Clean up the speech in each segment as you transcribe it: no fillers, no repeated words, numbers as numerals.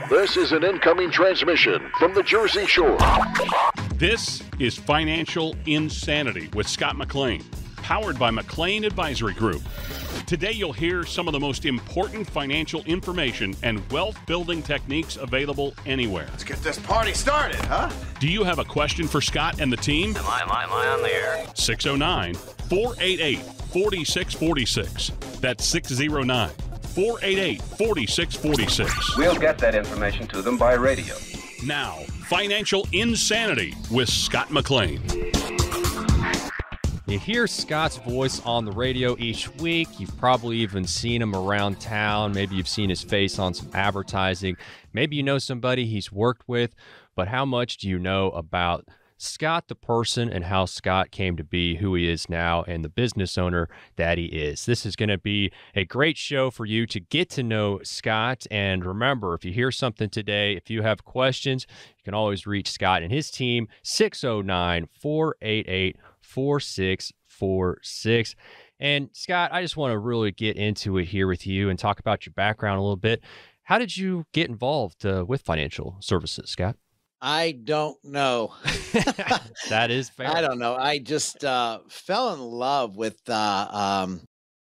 This is an incoming transmission from the Jersey Shore. This is Financial Insanity with Scott McLean, powered by McLean Advisory Group. Today you'll hear some of the most important financial information and wealth-building techniques available anywhere. Let's get this party started, huh? Do you have a question for Scott and the team? Am I on the air? 609-488-4646. That's 609-488-4646. We'll get that information to them by radio. Now, Financial Insanity with Scott McLean. You hear Scott's voice on the radio each week. You've probably even seen him around town. Maybe you've seen his face on some advertising. Maybe you know somebody he's worked with. But how much do you know about Scott the person and how Scott came to be who he is now and the business owner that he is? This is going to be a great show for you to get to know Scott. And remember, if you hear something today, if you have questions, you can always reach Scott and his team, 609-488-4646. And Scott, I just want to really get into it here with you and talk about your background a little bit. How did you get involved with financial services, Scott? I don't know. That is fair. I don't know. I just fell in love with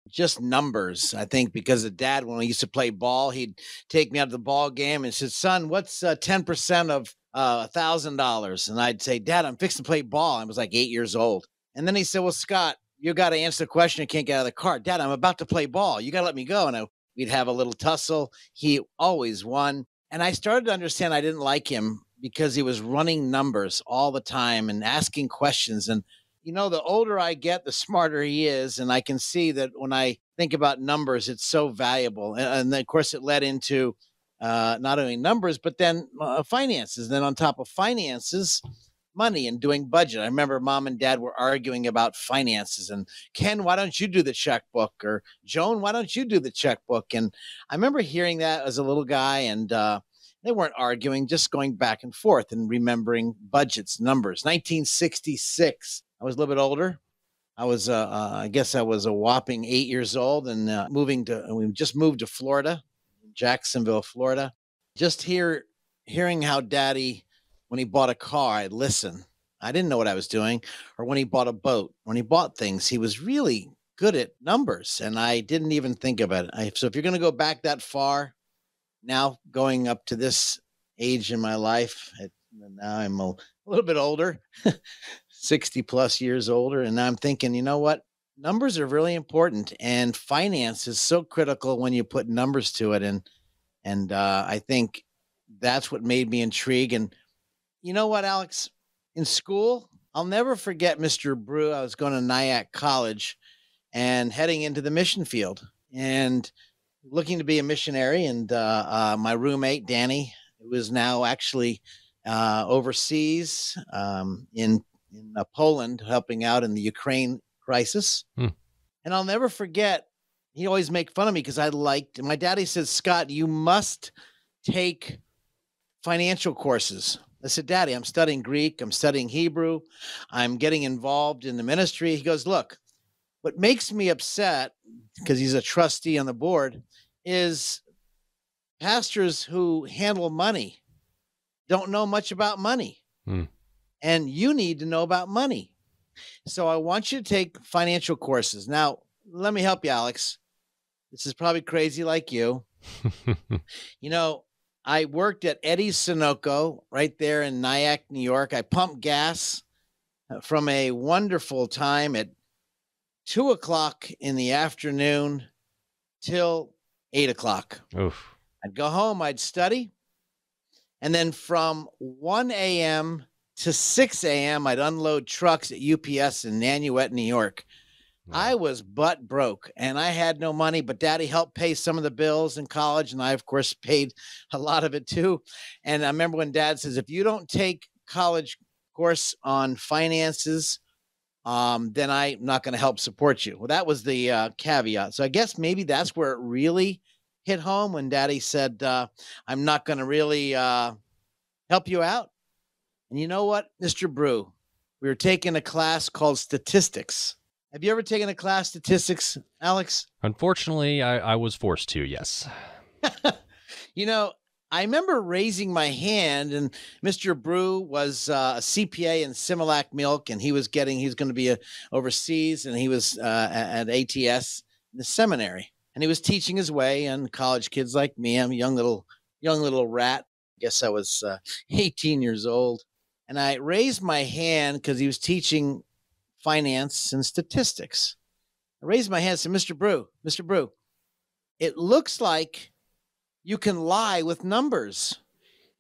just numbers. I think because of Dad, when I used to play ball, he'd take me out to the ball game and said, "Son, what's 10% of $1,000?" And I'd say, "Dad, I'm fixing to play ball." I was like 8 years old. And then he said, "Well, Scott, you got to answer the question. You can't get out of the car." "Dad, I'm about to play ball. You got to let me go." And we'd have a little tussle. He always won. And I started to understand I didn't like him because he was running numbers all the time and asking questions. And, you know, the older I get, the smarter he is. And I can see that when I think about numbers, it's so valuable. And then, of course, it led into not only numbers, but then finances. Then on top of finances, money and doing budget. I remember Mom and Dad were arguing about finances and, "Ken, why don't you do the checkbook?" Or, "Joan, why don't you do the checkbook?" And I remember hearing that as a little guy, and they weren't arguing, just going back and forth and remembering budgets, numbers. 1966, I was a little bit older. I was, I guess I was a whopping 8 years old, and we just moved to Florida, Jacksonville, Florida. Just hearing how Daddy, when he bought a car, I'd listen. I didn't know what I was doing. Or when he bought a boat, when he bought things, he was really good at numbers, and I didn't even think of it. So if you're going to go back that far, now going up to this age in my life, now I'm a little bit older, 60 plus years older. And now I'm thinking, you know what? Numbers are really important, and finance is so critical when you put numbers to it. And I think that's what made me intrigued. And you know what, Alex? In school, I'll never forget Mr. Brew. I was going to Nyack College and heading into the mission field and looking to be a missionary. And my roommate, Danny, who is now actually overseas in Poland, helping out in the Ukraine crisis. And I'll never forget, he always make fun of me because my daddy said, "Scott, you must take financial courses." I said, "Daddy, I'm studying Greek. I'm studying Hebrew. I'm getting involved in the ministry." He goes, "Look, what makes me upset," because he's a trustee on the board, "is pastors who handle money don't know much about money. And you need to know about money. So I want you to take financial courses." Now, let me help you, Alex. This is probably crazy like you. You know, I worked at Eddie's Sunoco right there in Nyack, New York. I pumped gas from a wonderful time at 2 o'clock in the afternoon till 8 o'clock. Oof. I'd go home, I'd study. And then from 1 a.m. to 6 a.m., I'd unload trucks at UPS in Nanuet, New York. Wow. I was butt broke and I had no money, but Daddy helped pay some of the bills in college. And I, of course, paid a lot of it too. And I remember when Dad says, "If you don't take college course on finances, then I'm not going to help support you." Well, that was the caveat. So I guess maybe that's where it really hit home when Daddy said, "I'm not going to really help you out." And you know what, Mr. Brew? We were taking a class called statistics. Have you ever taken a class statistics, Alex? Unfortunately, I was forced to, yes. You know, I remember raising my hand, and Mr. Brew was a CPA in Similac Milk, and he was going to be overseas, and he was at ATS in the seminary, and he was teaching his way on college kids like me. I'm a young little rat. I guess I was 18 years old, and I raised my hand because he was teaching finance and statistics. I raised my hand and said, Mr. Brew, it looks like you can lie with numbers.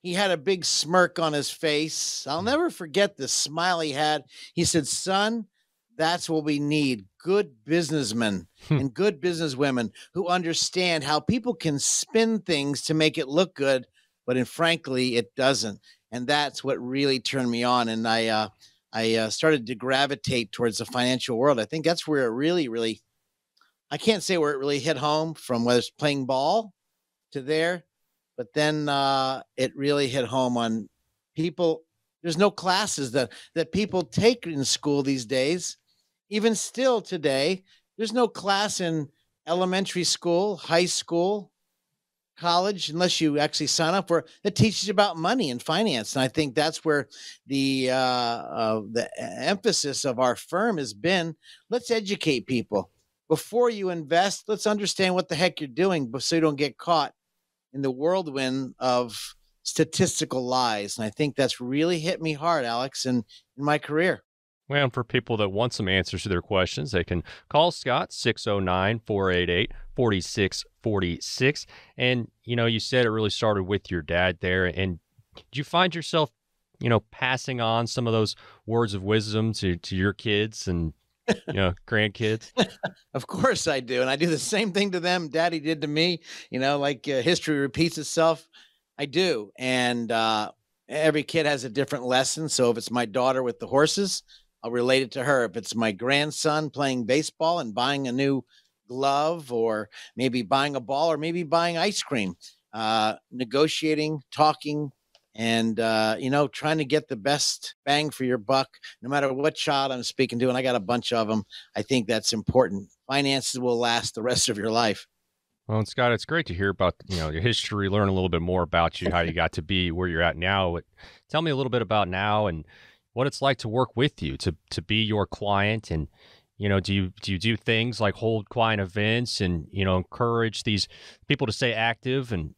He had a big smirk on his face. I'll never forget the smile he had. He said, son, that's what we need. Good businessmen and good businesswomen who understand how people can spin things to make it look good, but frankly, it doesn't. And that's what really turned me on. And I started to gravitate towards the financial world. I think that's where it really, I can't say where it really hit home, from whether it's playing ball to there, but then it really hit home on people. There's no classes that people take in school these days. Even still today, there's no class in elementary school, high school, college, unless you actually sign up for it, that teaches you about money and finance. And I think that's where the emphasis of our firm has been. Let's educate people. Before you invest, let's understand what the heck you're doing, so you don't get caught in the whirlwind of statistical lies. And I think that's really hit me hard, Alex, in my career. Well, and for people that want some answers to their questions, they can call Scott, 609-488-4646. And, you said it really started with your dad there. And did you find yourself, passing on some of those words of wisdom to your kids and, grandkids? Of course I do. And I do the same thing to them Daddy did to me, like history repeats itself. I do. And every kid has a different lesson. So if it's my daughter with the horses, I'll relate it to her. If it's my grandson playing baseball and buying a new glove, or maybe buying a ball, or maybe buying ice cream, negotiating, talking, and, trying to get the best bang for your buck, no matter what child I'm speaking to. And I got a bunch of them. I think that's important. Finances will last the rest of your life. Well, and Scott, it's great to hear about, your history, learn a little bit more about you, how you got to be where you're at now. Tell me a little bit about now and what it's like to work with you, to be your client. And, do you do things like hold client events and, encourage these people to stay active? And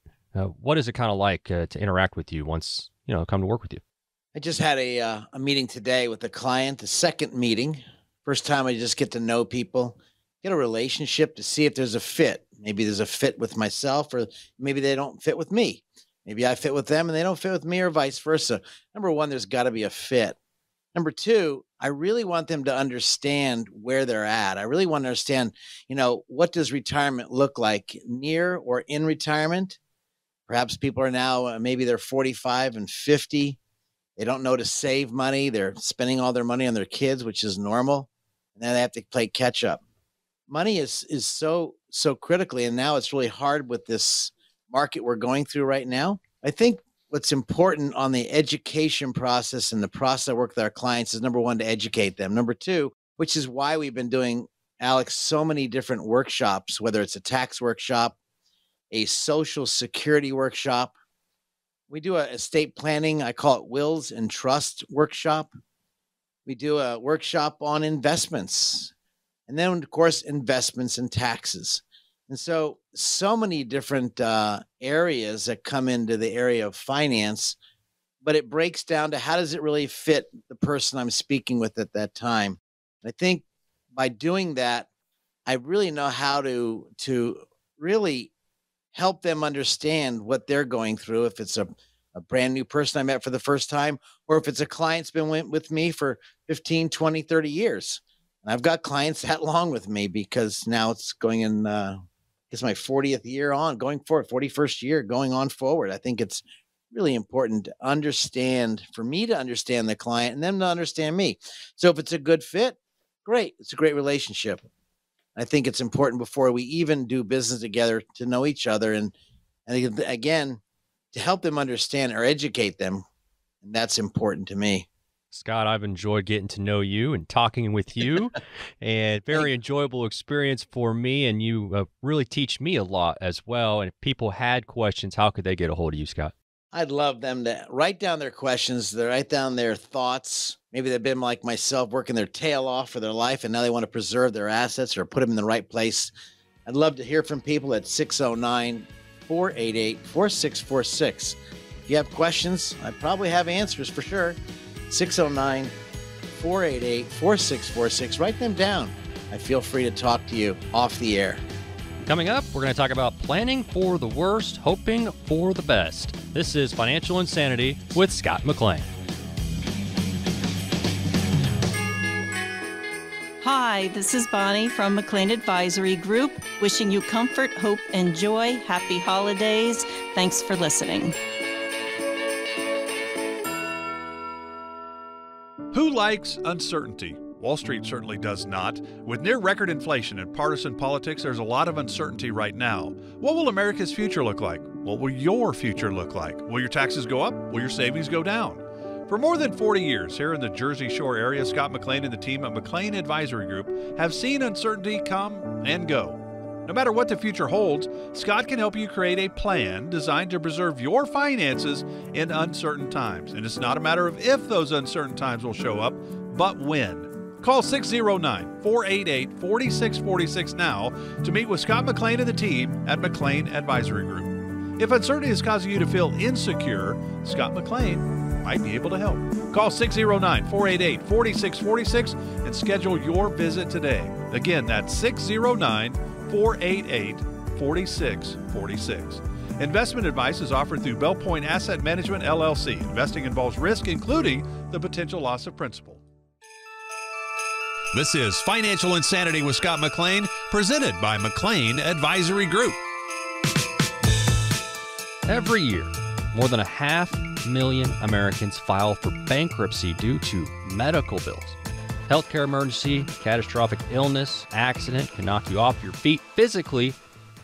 what is it kind of like to interact with you once, come to work with you? I just had a meeting today with a client, the second meeting. First time I just get to know people, get a relationship to see if there's a fit. Maybe there's a fit with myself, or maybe they don't fit with me. Maybe I fit with them and they don't fit with me, or vice versa. Number one, there's got to be a fit. Number two, I really want them to understand where they're at. I really want to understand, what does retirement look like, near or in retirement? Perhaps people are now, maybe they're 45 and 50. They don't know to save money. They're spending all their money on their kids, which is normal. And then they have to play catch up. Money is so critically, and now it's really hard with this market we're going through right now. I think what's important on the education process and the process I work with our clients is, number one, to educate them. Number two, which is why we've been doing, Alex, so many different workshops, whether it's a tax workshop, a social security workshop. We do a estate planning, I call it wills and trust workshop. We do a workshop on investments. And then, of course, investments and taxes. And so many different areas that come into the area of finance, but it breaks down to how does it really fit the person I'm speaking with at that time. And I think by doing that, I really know how to really help them understand what they're going through. If it's a brand new person I met for the first time, or if it's a client's been with me for 15, 20, 30 years. And I've got clients that long with me, because now it's going in, it's my 40th year on, going forward, 41st year going on forward. I think it's really important to understand, for me to understand the client and them to understand me. So if it's a good fit, great. It's a great relationship. I think it's important before we even do business together to know each other. And again, to help them understand or educate them. And that's important to me. Scott, I've enjoyed getting to know you and talking with you, and very enjoyable experience for me. And you really teach me a lot as well. And if people had questions, how could they get a hold of you, Scott? I'd love them to write down their questions, to write down their thoughts. Maybe they've been like myself, working their tail off for their life, and now they want to preserve their assets or put them in the right place. I'd love to hear from people at 609-488-4646. If you have questions, I probably have answers for sure. 609-488-4646. Write them down. I feel free to talk to you off the air. Coming up, we're going to talk about planning for the worst, hoping for the best. This is Financial Insanity with Scott McLean. Hi, this is Bonnie from McLean Advisory Group, wishing you comfort, hope, and joy. Happy holidays. Thanks for listening. Who likes uncertainty? Wall Street certainly does not. With near record inflation and partisan politics, there's a lot of uncertainty right now. What will America's future look like? What will your future look like? Will your taxes go up? Will your savings go down? For more than 40 years here in the Jersey Shore area, Scott McLean and the team at McLean Advisory Group have seen uncertainty come and go. No matter what the future holds, Scott can help you create a plan designed to preserve your finances in uncertain times. And it's not a matter of if those uncertain times will show up, but when. Call 609-488-4646 now to meet with Scott McLean and the team at McLean Advisory Group. If uncertainty is causing you to feel insecure, Scott McLean might be able to help. Call 609-488-4646 and schedule your visit today. Again, that's 609-488-4646. Investment advice is offered through Bell Point Asset Management, LLC. Investing involves risk, including the potential loss of principal. This is Financial Insanity with Scott McLean, presented by McLean Advisory Group. Every year, more than 500,000 Americans file for bankruptcy due to medical bills. Healthcare emergency, catastrophic illness, accident can knock you off your feet physically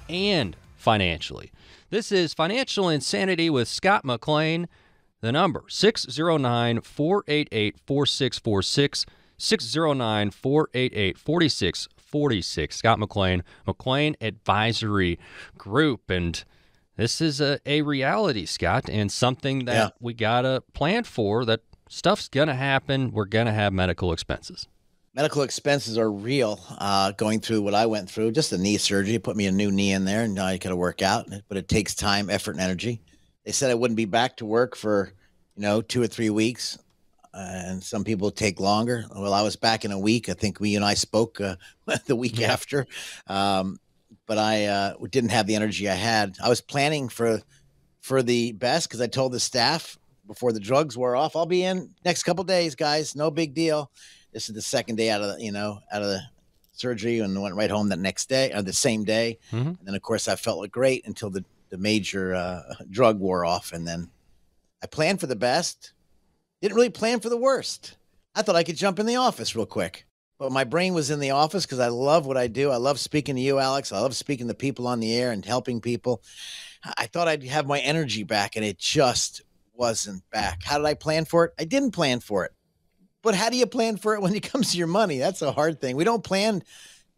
and financially. This is Financial Insanity with Scott McLean. The number, 609-488-4646. 609-488-4646. Scott McLean, McLean Advisory Group. And this is a reality, Scott, and something that we got to plan for, that stuff's going to happen. We're going to have medical expenses. Medical expenses are real. Going through what I went through, just a knee surgery, put me a new knee in there, and now I got to work out, but it takes time, effort, and energy. They said I wouldn't be back to work for, 2 or 3 weeks. And some people take longer. Well, I was back in a week. I think you and I spoke the week after. But I didn't have the energy I had. I was planning for the best because I told the staff before the drugs wore off, I'll be in next couple days, guys. No big deal. This is the second day out of the surgery, and went right home the next day or the same day. Mm-hmm. And then, of course, I felt great until the major drug wore off. And then I planned for the best. Didn't really plan for the worst. I thought I could jump in the office real quick. But my brain was in the office because I love what I do. I love speaking to you, Alex. I love speaking to people on the air and helping people. I thought I'd have my energy back, and it just wasn't back. How did I plan for it? I didn't plan for it. But how do you plan for it when it comes to your money? That's a hard thing. We don't plan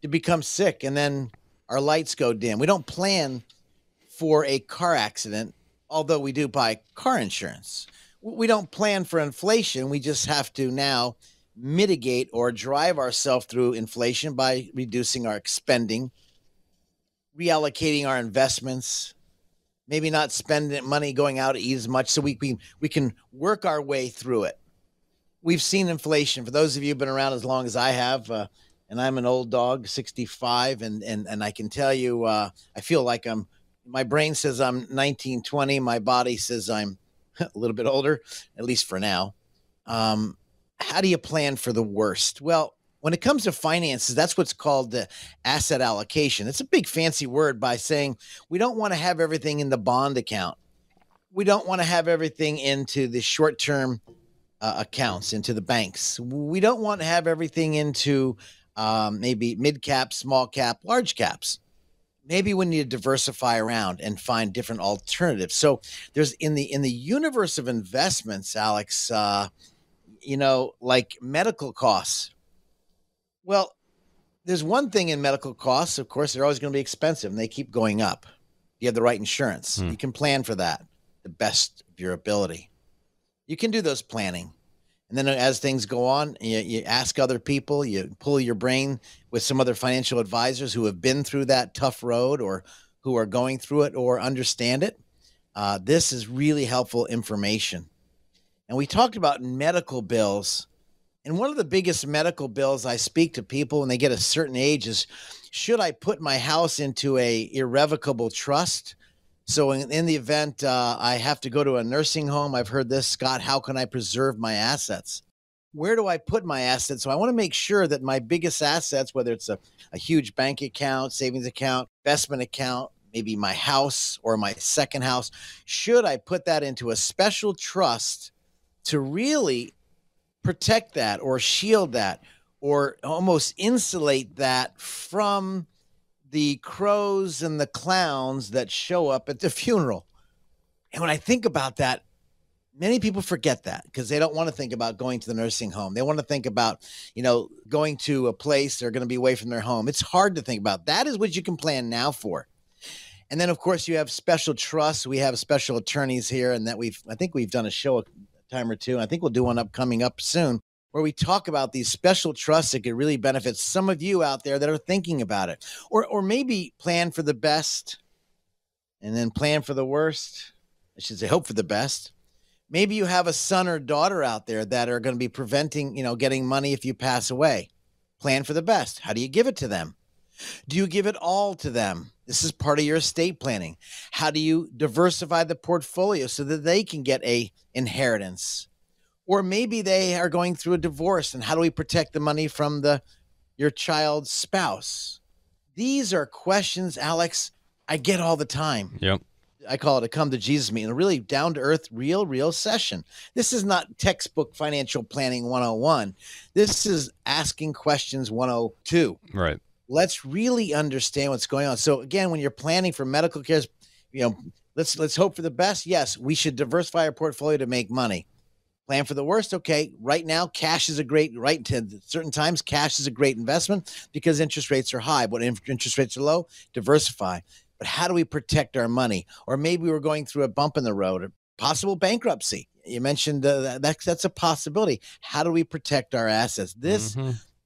to become sick and then our lights go dim. We don't plan for a car accident, although we do buy car insurance. We don't plan for inflation. We just have to now mitigate or drive ourselves through inflation by reducing our spending, reallocating our investments, maybe not spending money going out to eat as much so we can work our way through it. We've seen inflation. For those of you who've been around as long as I have, and I'm an old dog, 65, and I can tell you, I feel like my brain says I'm 19, 20. My body says I'm a little bit older, at least for now. How do you plan for the worst? Well, when it comes to finances, that's what's called the asset allocation. It's a big fancy word by saying we don't want to have everything in the bond account. We don't want to have everything into the short-term accounts, into the banks. We don't want to have everything into maybe mid-cap, small cap, large caps. Maybe we need to diversify around and find different alternatives. So there's in the universe of investments, Alex, like medical costs. Well, there's one thing in medical costs. Of course, they're always going to be expensive and they keep going up. You have the right insurance. You can plan for that the best of your ability. You can do those planning. And then as things go on, you ask other people, you pull your brain with some other financial advisors who have been through that tough road or who are going through it or understand it. This is really helpful information. And we talked about medical bills. And one of the biggest medical bills I speak to people when they get a certain age is, should I put my house into a irrevocable trust? So in the event I have to go to a nursing home, I've heard this, Scott, how can I preserve my assets? Where do I put my assets? So I want to make sure that my biggest assets, whether it's a huge bank account, savings account, investment account, maybe my house or my second house, should I put that into a special trust to really protect that or shield that or almost insulate that from the crows and the clowns that show up at the funeral? And when I think about that, many people forget that because they don't want to think about going to the nursing home. They want to think about, going to a place they're going to be away from their home. It's hard to think about. That is what you can plan now for. And then, of course, you have special trusts. We have special attorneys here, and I think we've done a show a time or two. I think we'll do one coming up soon where we talk about these special trusts that could really benefit some of you out there that are thinking about it, or maybe plan for the best and then plan for the worst. I should say, hope for the best. Maybe you have a son or daughter out there that are going to be preventing, getting money if you pass away. Plan for the best. How do you give it to them? Do you give it all to them? This is part of your estate planning. How do you diversify the portfolio so that they can get a inheritance? Or maybe they are going through a divorce, and how do we protect the money from your child's spouse? These are questions, Alex, I get all the time. Yep. I call it a come to Jesus meeting, a really down-to-earth, real session. This is not textbook financial planning 101. This is asking questions 102. Right. Let's really understand what's going on. So again, when you're planning for medical care, let's hope for the best. Yes, we should diversify our portfolio to make money. Plan for the worst. Okay, right now, cash is certain times, cash is a great investment because interest rates are high. But when interest rates are low, diversify. But how do we protect our money? Or maybe we're going through a bump in the road, a possible bankruptcy. You mentioned that's a possibility. How do we protect our assets? This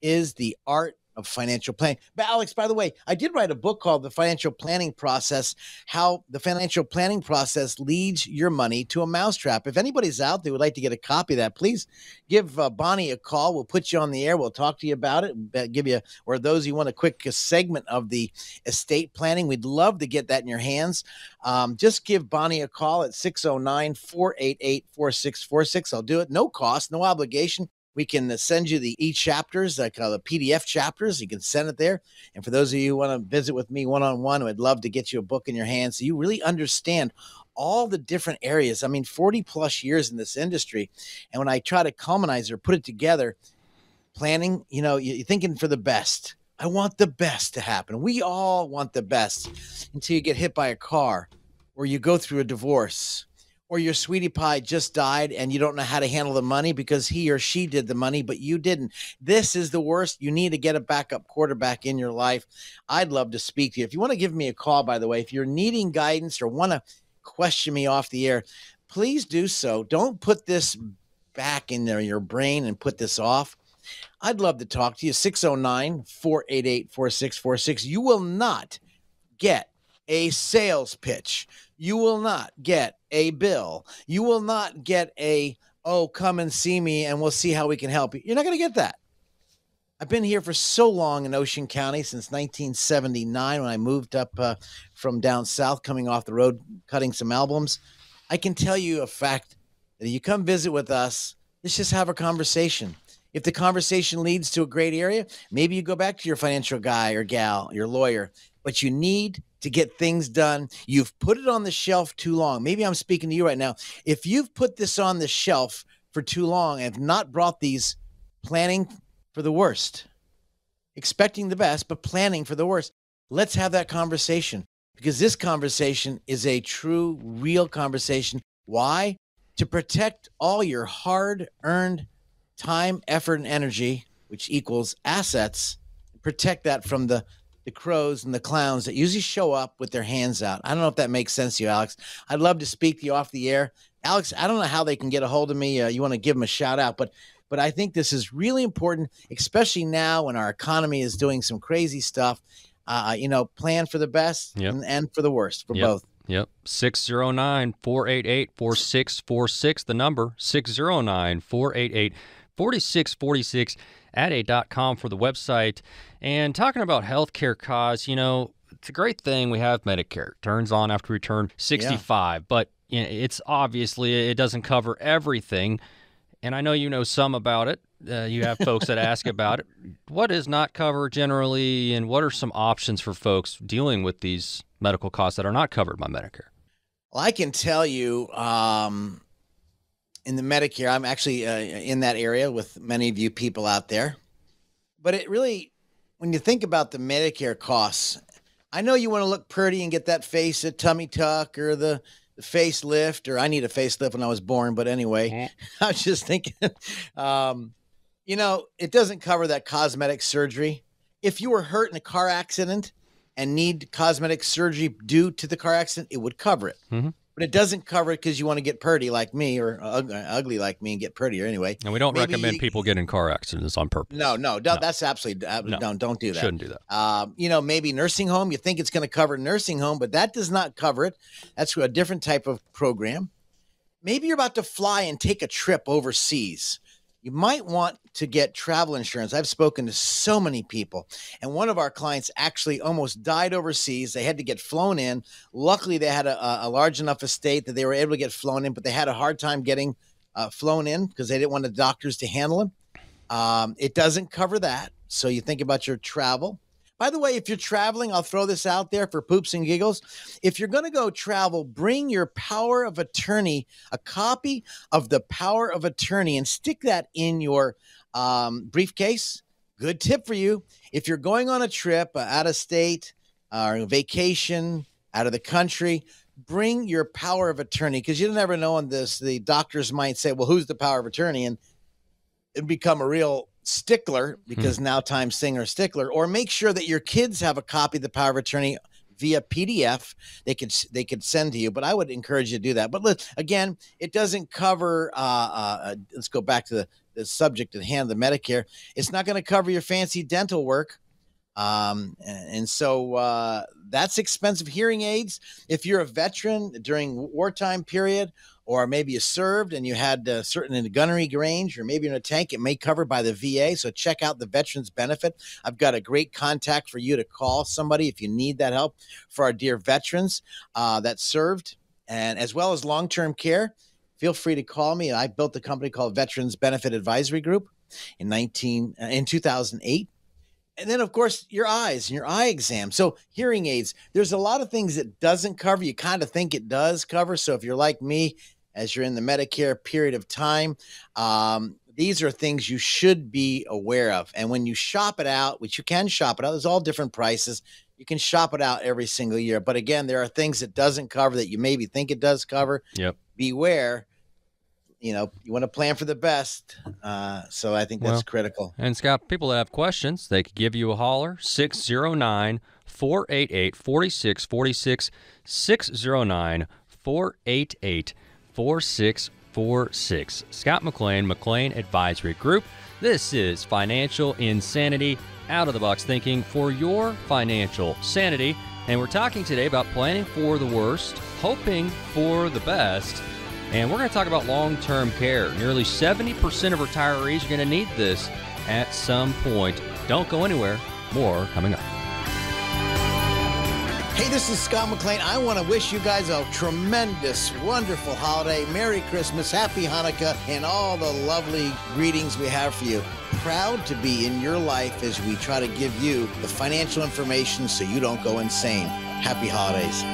is the art of financial planning. But Alex, by the way, I did write a book called The Financial Planning Process, how the financial planning process leads your money to a mousetrap. If anybody's out there who would like to get a copy of that, please give Bonnie a call. We'll put you on the air. We'll talk to you about it, give you, or those who want a quick segment of the estate planning, we'd love to get that in your hands. Just give Bonnie a call at 609-488-4646. I'll do it. No cost, no obligation. We can send you the e-chapters, like the PDF chapters. You can send it there. And for those of you who want to visit with me one-on-one, I'd love to get you a book in your hands so you really understand all the different areas. 40 plus years in this industry. And when I try to commonize or put it together, planning, you're thinking for the best. I want the best to happen. We all want the best until you get hit by a car or you go through a divorce. Or your sweetie pie just died and you don't know how to handle the money because he or she did the money, but you didn't. This is the worst. You need to get a backup quarterback in your life. I'd love to speak to you. If you want to give me a call, by the way, if you're needing guidance or want to question me off the air, please do so. Don't put this back in your brain and put this off. I'd love to talk to you. 609-488-4646. You will not get a sales pitch. You will not get a bill. You will not get come and see me and we'll see how we can help you. You're not going to get that. I've been here for so long in Ocean County since 1979 when I moved up from down south, coming off the road, cutting some albums. I can tell you a fact that if you come visit with us, let's just have a conversation. If the conversation leads to a great area, maybe you go back to your financial guy or gal, your lawyer, but you need to get things done. You've put it on the shelf too long. Maybe I'm speaking to you right now. If you've put this on the shelf for too long and have not brought these planning for the worst, expecting the best, but planning for the worst, let's have that conversation because this conversation is a true, real conversation. Why? To protect all your hard-earned time, effort, and energy, which equals assets. Protect that from the crows and the clowns that usually show up with their hands out. I don't know if that makes sense to you, Alex. I'd love to speak to you off the air. Alex, I don't know how they can get a hold of me. You want to give them a shout out, but I think this is really important, especially now when our economy is doing some crazy stuff. Plan for the best and for the worst for both. Yep. 609-488-4646. The number 609-488-4646 at a.com for the website. And talking about healthcare costs, it's a great thing we have Medicare. It turns on after we turn 65, but it's obviously it doesn't cover everything. And I know you know some about it. You have folks that ask about it. What is not covered generally, and what are some options for folks dealing with these medical costs that are not covered by Medicare? Well, I can tell you in the Medicare, I'm actually in that area with many of you people out there. But it really, when you think about the Medicare costs, I know you want to look pretty and get that face, a tummy tuck or the facelift, or I need a facelift when I was born. But anyway, I was just thinking, it doesn't cover that cosmetic surgery. If you were hurt in a car accident and need cosmetic surgery due to the car accident, it would cover it. Mm-hmm. But it doesn't cover it because you want to get pretty like me or ugly like me and get prettier anyway. And we don't recommend people get in car accidents on purpose. No. That's absolutely don't do that. Shouldn't do that. Maybe nursing home. You think it's going to cover nursing home, but that does not cover it. That's a different type of program. Maybe you're about to fly and take a trip overseas. You might want to get travel insurance. I've spoken to so many people, and one of our clients actually almost died overseas. They had to get flown in. Luckily, they had a large enough estate that they were able to get flown in, but they had a hard time getting flown in because they didn't want the doctors to handle them. It doesn't cover that, so you think about your travel. By the way, if you're traveling, I'll throw this out there for poops and giggles. If you're going to go travel, bring your power of attorney, a copy of the power of attorney, and stick that in your briefcase. Good tip for you. If you're going on a trip out of state or vacation, out of the country, bring your power of attorney, because you never know on this. The doctors might say, well, who's the power of attorney? And it'd become a real stickler because now Times Singer stickler. Or make sure that your kids have a copy of the power of attorney via PDF they could send to you. But I would encourage you to do that. But again, it doesn't cover let's go back to the subject at hand, the Medicare. It's not going to cover your fancy dental work. And so that's expensive. Hearing aids, if you're a veteran during wartime period, or maybe you served and you had certain in the gunnery range, or maybe in a tank, it may cover by the VA. So check out the Veterans Benefit. I've got a great contact for you to call somebody if you need that help for our dear veterans that served, and as well as long-term care. Feel free to call me. I built a company called Veterans Benefit Advisory Group in 2008. And then, of course, your eyes and your eye exam. So hearing aids, there's a lot of things it doesn't cover. You kind of think it does cover. So if you're like me, as you're in the Medicare period of time, these are things you should be aware of. And when you shop it out, which you can shop it out, there's all different prices. You can shop it out every single year. But again, there are things it doesn't cover that you maybe think it does cover. Yep. Beware. You want to plan for the best. So I think that's critical. And Scott, people that have questions, they could give you a holler, 609-488-4646, 609-488-4646. Scott McLean, McLean Advisory Group. This is Financial Insanity, out-of-the-box thinking for your financial sanity. And we're talking today about planning for the worst, hoping for the best. And we're going to talk about long-term care. Nearly 70% of retirees are going to need this at some point. Don't go anywhere. More coming up. Hey, this is Scott McLean. I want to wish you guys a tremendous, wonderful holiday. Merry Christmas, Happy Hanukkah, and all the lovely greetings we have for you. Proud to be in your life as we try to give you the financial information so you don't go insane. Happy holidays.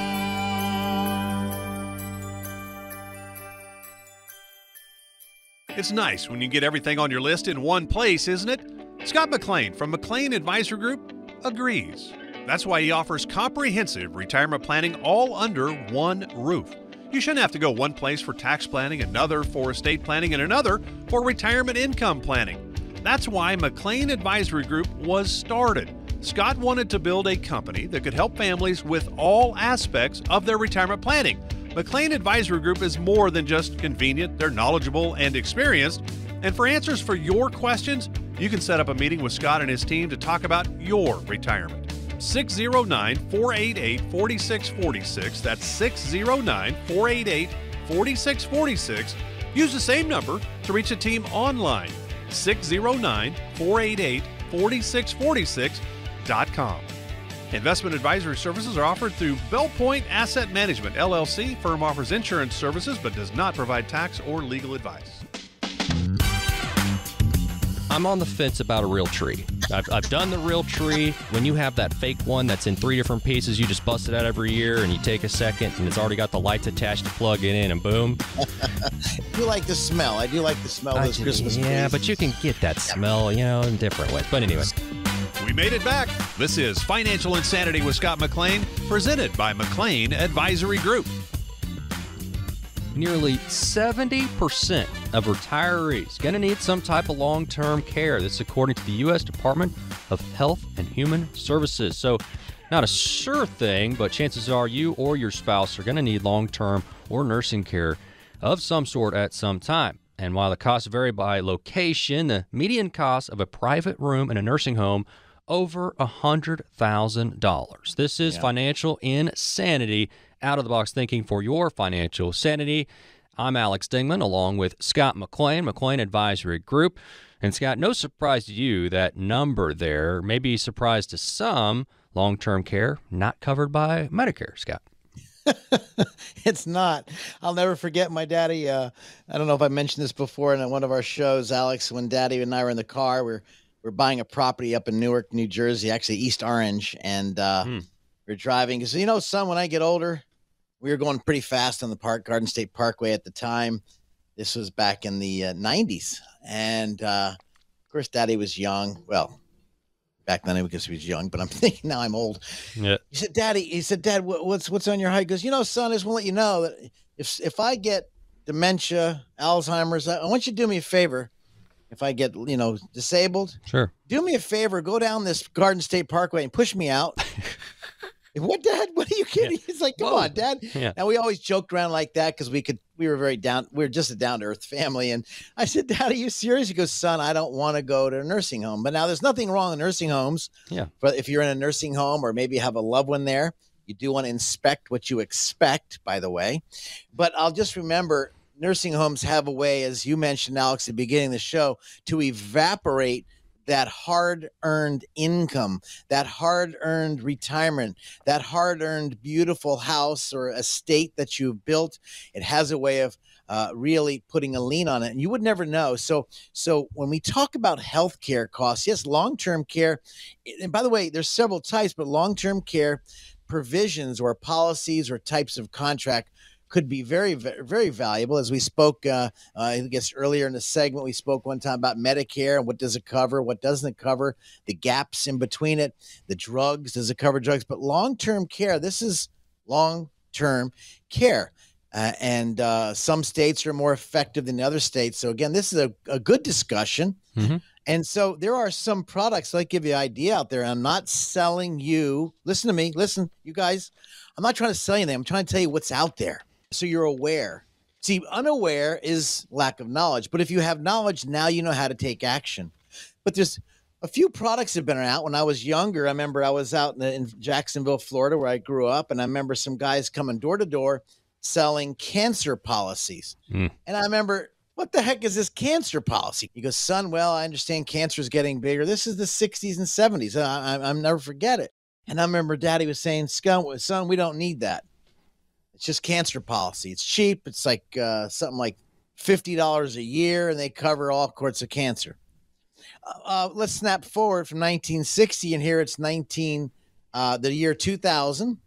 It's nice when you get everything on your list in one place, isn't it? Scott McLean from McLean Advisory Group agrees. That's why he offers comprehensive retirement planning all under one roof. You shouldn't have to go one place for tax planning, another for estate planning, and another for retirement income planning. That's why McLean Advisory Group was started. Scott wanted to build a company that could help families with all aspects of their retirement planning. McLean Advisory Group is more than just convenient. They're knowledgeable and experienced. And for answers for your questions, you can set up a meeting with Scott and his team to talk about your retirement. 609-488-4646. That's 609-488-4646. Use the same number to reach the team online. 609-488-4646.com. Investment advisory services are offered through Bell Point Asset Management, LLC. Firm offers insurance services but does not provide tax or legal advice. I'm on the fence about a real tree. I've done the real tree. When you have that fake one that's in 3 different pieces, you just bust it out every year and you take a second and it's already got the lights attached to plug it in and boom. You like the smell. I do like the smell of those Christmas trees. Yeah, but you can get that smell, in different ways. But anyway. We made it back. This is Financial Insanity with Scott McLean, presented by McLean Advisory Group. Nearly 70% of retirees going to need some type of long-term care. This is according to the U.S. Department of Health and Human Services. So not a sure thing, but chances are you or your spouse are going to need long-term or nursing care of some sort at some time. And while the costs vary by location, the median cost of a private room in a nursing home over $100,000. This is financial insanity. Out of the box thinking for your financial sanity. I'm Alex Dingman along with Scott McLean, McLean Advisory Group. And Scott, no surprise to you that number there, may be a surprise to some, long-term care not covered by Medicare, Scott. It's not. I'll never forget my daddy. I don't know if I mentioned this before in one of our shows, Alex, when Daddy and I were in the car, we're buying a property up in Newark, New Jersey, actually East Orange, and we're driving. Because, son, when I get older, we were going pretty fast on the Garden State Parkway at the time. This was back in the 90s. And, of course, Daddy was young. Well, back then, because he was young, but I'm thinking now I'm old. Yeah. He said, Dad, what's on your heart? He goes, son, I just want to let you know that if I get dementia, Alzheimer's, I want you to do me a favor. If I get, disabled, sure, do me a favor, go down this Garden State Parkway and push me out. What, Dad? What are you kidding? He's like, come on, Dad. Yeah. And we always joked around like that because we were just a down to earth family. And I said, Dad, are you serious? He goes, son, I don't want to go to a nursing home. But now there's nothing wrong with nursing homes. Yeah. But if you're in a nursing home or maybe you have a loved one there, you do want to inspect what you expect, by the way. But I'll just remember nursing homes have a way, as you mentioned, Alex, at the beginning of the show, to evaporate that hard-earned income, that hard-earned retirement, that hard-earned beautiful house or estate that you've built. It has a way of really putting a lien on it, and you would never know. So when we talk about healthcare costs, yes, long-term care, and by the way, there's several types, but long-term care provisions or policies or types of contract could be very, very valuable. As we spoke, I guess earlier in the segment, we spoke one time about Medicare and what does it cover, what doesn't it cover, the gaps in between it, the drugs, does it cover drugs? But long-term care, this is long-term care. And some states are more effective than other states. So again, this is a good discussion. Mm-hmm. And so there are some products, I'll give you an idea out there. I'm not selling you. Listen to me. Listen, you guys, I'm not trying to sell you anything. I'm trying to tell you what's out there. So you're aware. See, unaware is lack of knowledge. But if you have knowledge, now you know how to take action. But there's a few products that have been out. When I was younger, I remember I was out in Jacksonville, Florida, where I grew up. And I remember some guys coming door to door selling cancer policies. And I remember, what the heck is this cancer policy? He goes, son, well, I understand cancer is getting bigger. This is the 60s and 70s. I'll never forget it. And I remember Daddy was saying, son, we don't need that. It's just cancer policy. It's cheap. It's like something like $50 a year, and they cover all sorts of cancer. Let's snap forward from 1960, and here it's the year 2000.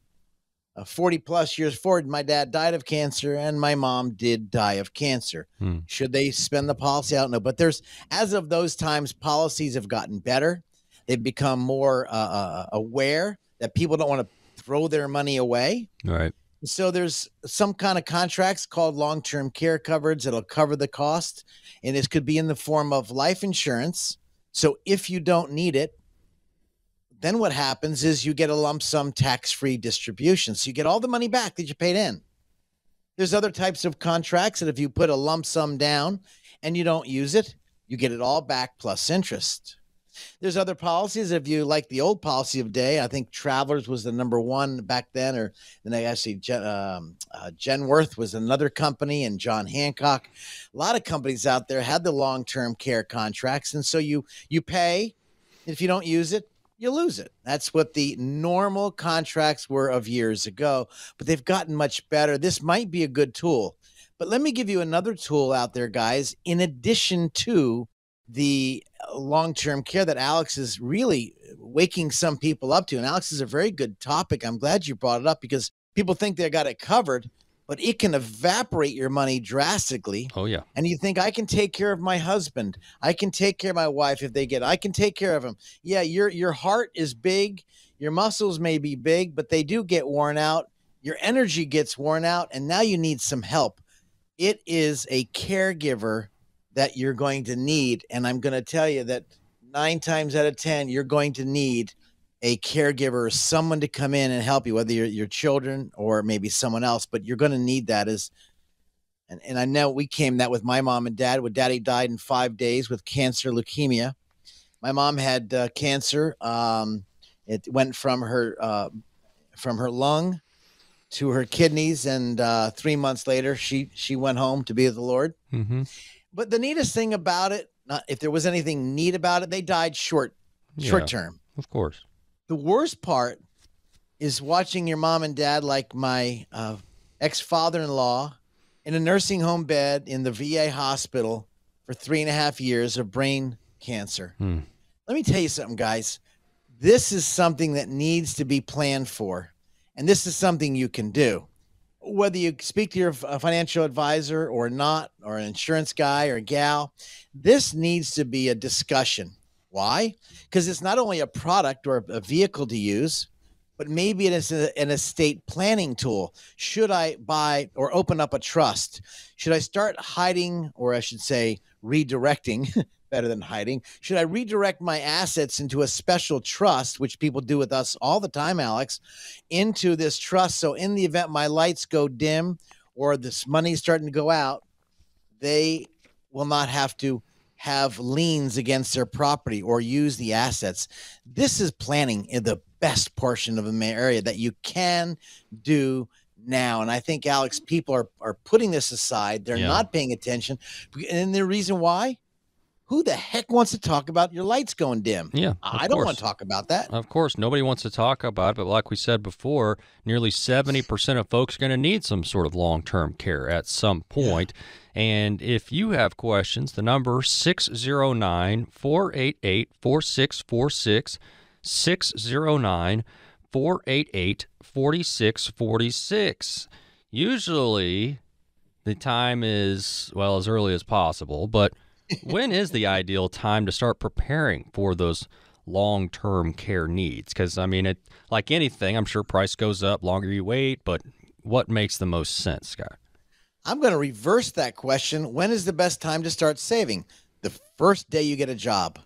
40 plus years forward, my dad died of cancer and my mom did die of cancer. Should they spend the policy? I don't know. But as of those times, policies have gotten better. They've become more aware that people don't want to throw their money away. Right. So there's some kind of contracts called long-term care coverage that'll cover the cost, and this could be in the form of life insurance. So if you don't need it, then what happens is you get a lump sum tax-free distribution. So you get all the money back that you paid in. There's other types of contracts that if you put a lump sum down and you don't use it, you get it all back plus interest. There's other policies. If you like the old policy of day, I think Travelers was the number one back then, or then they actually Genworth was another company, and John Hancock. A lot of companies out there had the long-term care contracts, and so you pay. If you don't use it, you lose it. That's what the normal contracts were of years ago, but they've gotten much better. This might be a good tool, but let me give you another tool out there, guys, in addition to the long-term care that Alex is really waking some people up to. And Alex is a very good topic. I'm glad you brought it up because people think they got it covered, but it can evaporate your money drastically. Oh, yeah. And you think, I can take care of my husband. I can take care of my wife if they get it. I can take care of them. Yeah, your heart is big. Your muscles may be big, but they do get worn out. Your energy gets worn out, and now you need some help. It is a caregiver that you're going to need. And I'm going to tell you that 9 times out of 10, you're going to need a caregiver or someone to come in and help you, whether you're your children or maybe someone else, but you're going to need that and I know we came that with my mom and dad. When Daddy died in 5 days with cancer, leukemia. My mom had cancer. It went from her lung to her kidneys. And 3 months later, she went home to be with the Lord. Mm-hmm. But the neatest thing about it, not if there was anything neat about it, they died short term. Of course. The worst part is watching your mom and dad, like my ex-father-in-law, in a nursing home bed in the VA hospital for 3.5 years of brain cancer. Let me tell you something, guys. This is something that needs to be planned for, and this is something you can do. Whether you speak to your financial advisor or not, or an insurance guy or gal, this needs to be a discussion. Why? Because it's not only a product or a vehicle to use, but maybe it is an estate planning tool. Should I buy or open up a trust? Should I start hiding, or I should say redirecting, better than hiding? Should I redirect my assets into a special trust, which people do with us all the time, Alex, into this trust? So in the event my lights go dim or this money's starting to go out, they will not have to have liens against their property or use the assets. This is planning in the best portion of the area that you can do now. And I think, Alex, people are putting this aside. They're not paying attention. And the reason why? Who the heck wants to talk about your lights going dim? Yeah, I don't want to talk about that. Of course, nobody wants to talk about it, but like we said before, nearly 70% of folks are going to need some sort of long-term care at some point. Yeah. And if you have questions, the number 609-488-4646, 609-488-4646. Usually the time is, well, as early as possible, but when is the ideal time to start preparing for those long-term care needs? Because, I mean, like anything, I'm sure price goes up longer you wait, but what makes the most sense, Scott? I'm going to reverse that question. When is the best time to start saving? The first day you get a job.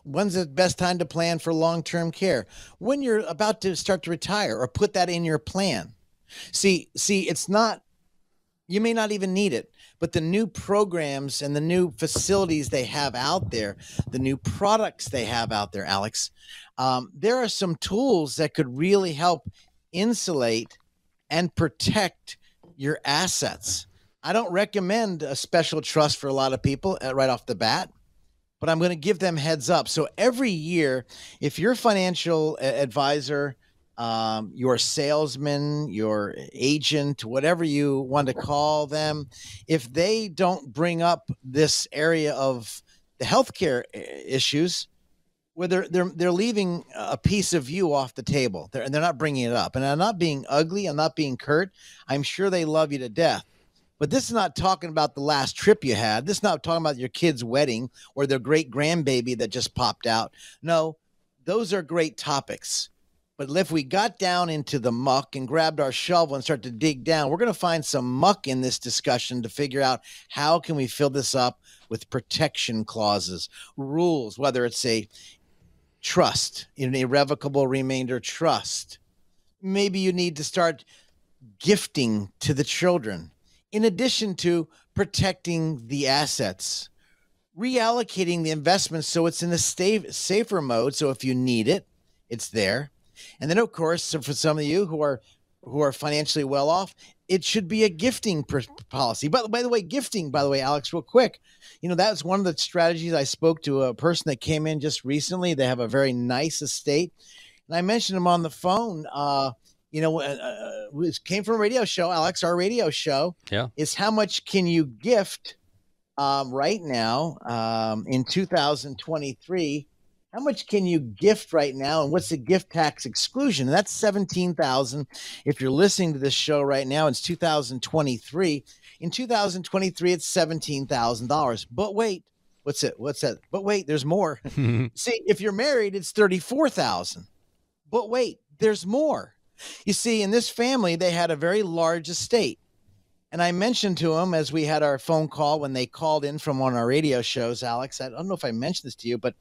When's the best time to plan for long-term care? When you're about to start to retire, or put that in your plan. See, it's not, you may not even need it, but the new programs and the new facilities they have out there, the new products they have out there, Alex, there are some tools that could really help insulate and protect your assets. I don't recommend a special trust for a lot of people right off the bat, but I'm going to give them heads up. So every year, if your financial advisor, your salesman, your agent, whatever you want to call them, if they don't bring up this area of the healthcare issues, where they're leaving a piece of you off the table, and they're not bringing it up. And I'm not being ugly, I'm not being curt. I'm sure they love you to death. But this is not talking about the last trip you had. This is not talking about your kid's wedding or their great grandbaby that just popped out. No, those are great topics. But if we got down into the muck and grabbed our shovel and start to dig down, we're going to find some muck in this discussion to figure out how can we fill this up with protection clauses, rules, whether it's a trust, an irrevocable remainder trust. Maybe you need to start gifting to the children, in addition to protecting the assets, reallocating the investments so it's in a safer mode. So if you need it, it's there. And then, of course, for some of you who are financially well off, it should be a gifting policy. But by the way, Alex, real quick, that's one of the strategies. I spoke to a person that came in just recently. They have a very nice estate, and I mentioned him on the phone. It came from a radio show, Alex. Our radio show is how much can you gift right now in 2023. How much can you gift right now, and what's the gift tax exclusion? And that's $17,000. If you're listening to this show right now, it's 2023. In 2023, it's $17,000. But wait, what's that? But wait, there's more. See, if you're married, it's $34,000. But wait, there's more. You see, in this family, they had a very large estate. And I mentioned to him as we had our phone call when they called in from one of our radio shows, Alex, I don't know if I mentioned this to you, but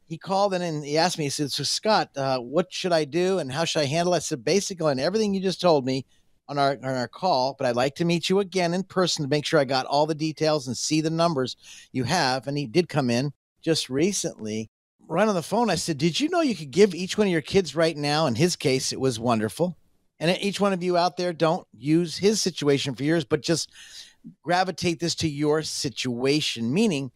he called in and he asked me, he said, so Scott, what should I do and how should I handle it? I said, basically, on everything you just told me on our call, but I'd like to meet you again in person to make sure I got all the details and see the numbers you have. And he did come in just recently. Right on the phone, I said, did you know you could give each one of your kids right now? In his case, it was wonderful. And each one of you out there, don't use his situation for yours, but just gravitate this to your situation, meaning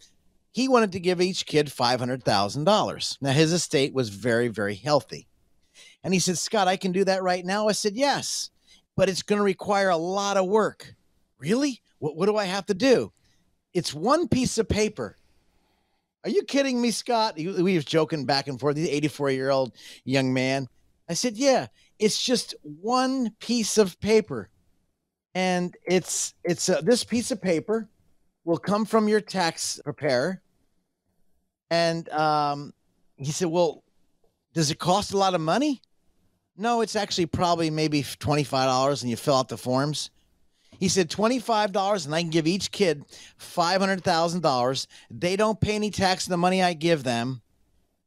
he wanted to give each kid $500,000. Now, his estate was very, very healthy. And he said, Scott, I can do that right now. I said, yes, but it's going to require a lot of work. Really? What do I have to do? It's one piece of paper. Are you kidding me, Scott? We was joking back and forth. He's an 84-year-old young man. I said, yeah, it's just one piece of paper. And it's this piece of paper will come from your tax preparer. And he said, well, does it cost a lot of money? No, it's actually probably maybe $25 and you fill out the forms. He said $25 and I can give each kid $500,000. They don't pay any tax on the money I give them.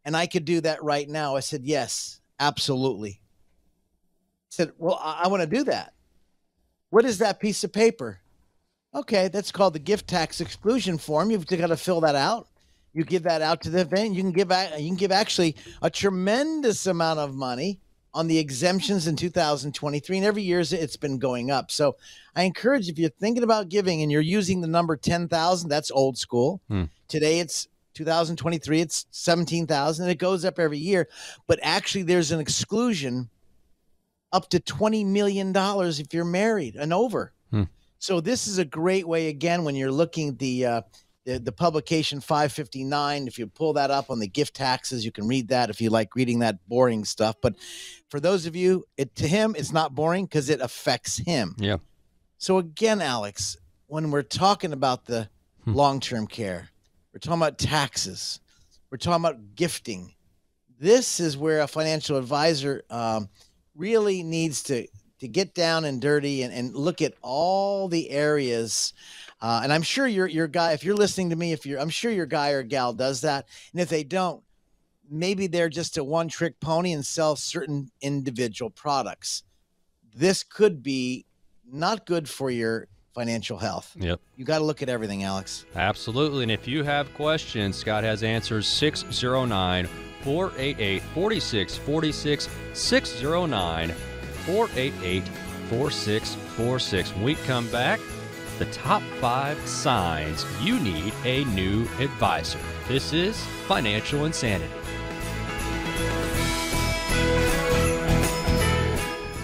And I could do that right now. I said, yes, absolutely. He said, well, I want to do that. What is that piece of paper? Okay, that's called the gift tax exclusion form. You've got to fill that out. You give that out to the event. You can give actually a tremendous amount of money on the exemptions in 2023, and every year it's been going up. So I encourage, if you're thinking about giving and you're using the number 10,000, that's old school. Today it's 2023, it's 17,000, and it goes up every year. But actually, there's an exclusion up to $20 million if you're married and over. So this is a great way, again, when you're looking at the publication 559, if you pull that up on the gift taxes, you can read that if you like reading that boring stuff. But for those of you, to him, it's not boring because it affects him. Yeah. So again, Alex, when we're talking about the long-term care, we're talking about taxes, we're talking about gifting. This is where a financial advisor really needs to get down and dirty and look at all the areas. And I'm sure your guy, if you're listening to me, I'm sure your guy or gal does that. And if they don't, maybe they're just a one-trick pony and sell certain individual products. This could be not good for your financial health. Yep. You got to look at everything, Alex. Absolutely. And if you have questions, Scott has answers. 609-488-4646, 609-488-4646. When we come back, the top 5 signs you need a new advisor. This is Financial Insanity.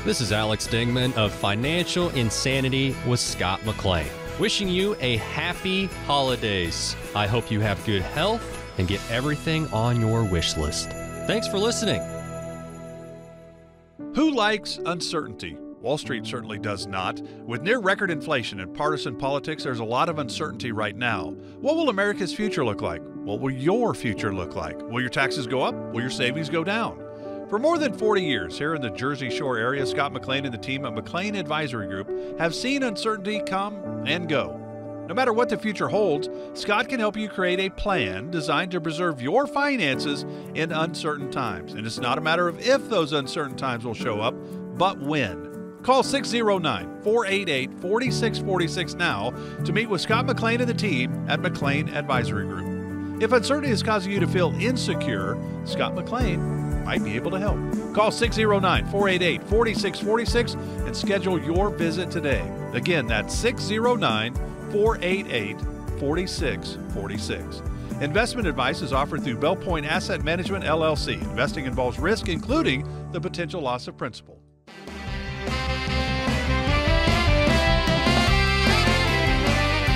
This is Alex Dingman of Financial Insanity with Scott McLean. Wishing you a happy holidays. I hope you have good health and get everything on your wish list. Thanks for listening. Who likes uncertainty? Wall Street certainly does not. With near record inflation and partisan politics, there's a lot of uncertainty right now. What will America's future look like? What will your future look like? Will your taxes go up? Will your savings go down? For more than 40 years here in the Jersey Shore area, Scott McLean and the team at McLean Advisory Group have seen uncertainty come and go. No matter what the future holds, Scott can help you create a plan designed to preserve your finances in uncertain times. And it's not a matter of if those uncertain times will show up, but when. Call 609-488-4646 now to meet with Scott McLean and the team at McLean Advisory Group. If uncertainty is causing you to feel insecure, Scott McLean might be able to help. Call 609-488-4646 and schedule your visit today. Again, that's 609-488-4646. Investment advice is offered through Bell Point Asset Management, LLC. Investing involves risk, including the potential loss of principal.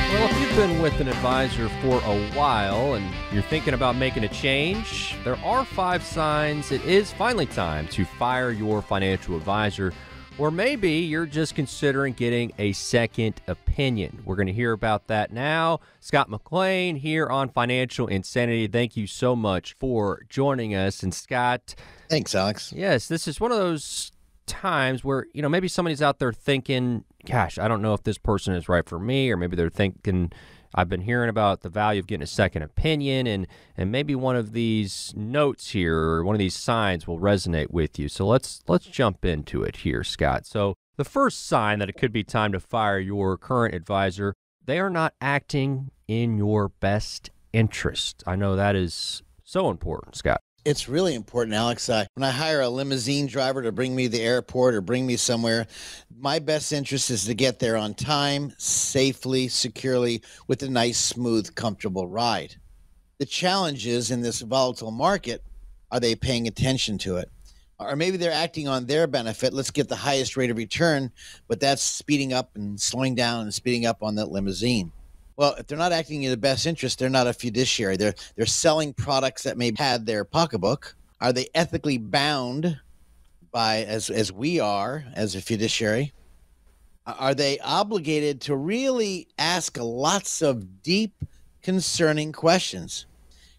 Well, if you've been with an advisor for a while and you're thinking about making a change, there are 5 signs it is finally time to fire your financial advisor. Or maybe you're just considering getting a second opinion. We're going to hear about that now. Scott McLean here on Financial Insanity. Thank you so much for joining us. And Scott. Thanks, Alex. Yes, this is one of those times where, maybe somebody's out there thinking, gosh, I don't know if this person is right for me, or maybe they're thinking, I've been hearing about the value of getting a second opinion, and maybe one of these notes here or one of these signs will resonate with you. So let's jump into it here, Scott. So the first sign that it could be time to fire your current advisor, they are not acting in your best interest. I know that is so important, Scott. It's really important, Alex. When I hire a limousine driver to bring me to the airport or bring me somewhere, my best interest is to get there on time, safely, securely, with a nice, smooth, comfortable ride. The challenge is in this volatile market, are they paying attention to it? Or maybe they're acting on their benefit. Let's get the highest rate of return, but that's speeding up and slowing down and speeding up on that limousine. Well, if they're not acting in the best interest, they're not a fiduciary. They're selling products that may have their pocketbook. Are they ethically bound by, as we are, as a fiduciary? Are they obligated to really ask lots of deep, concerning questions?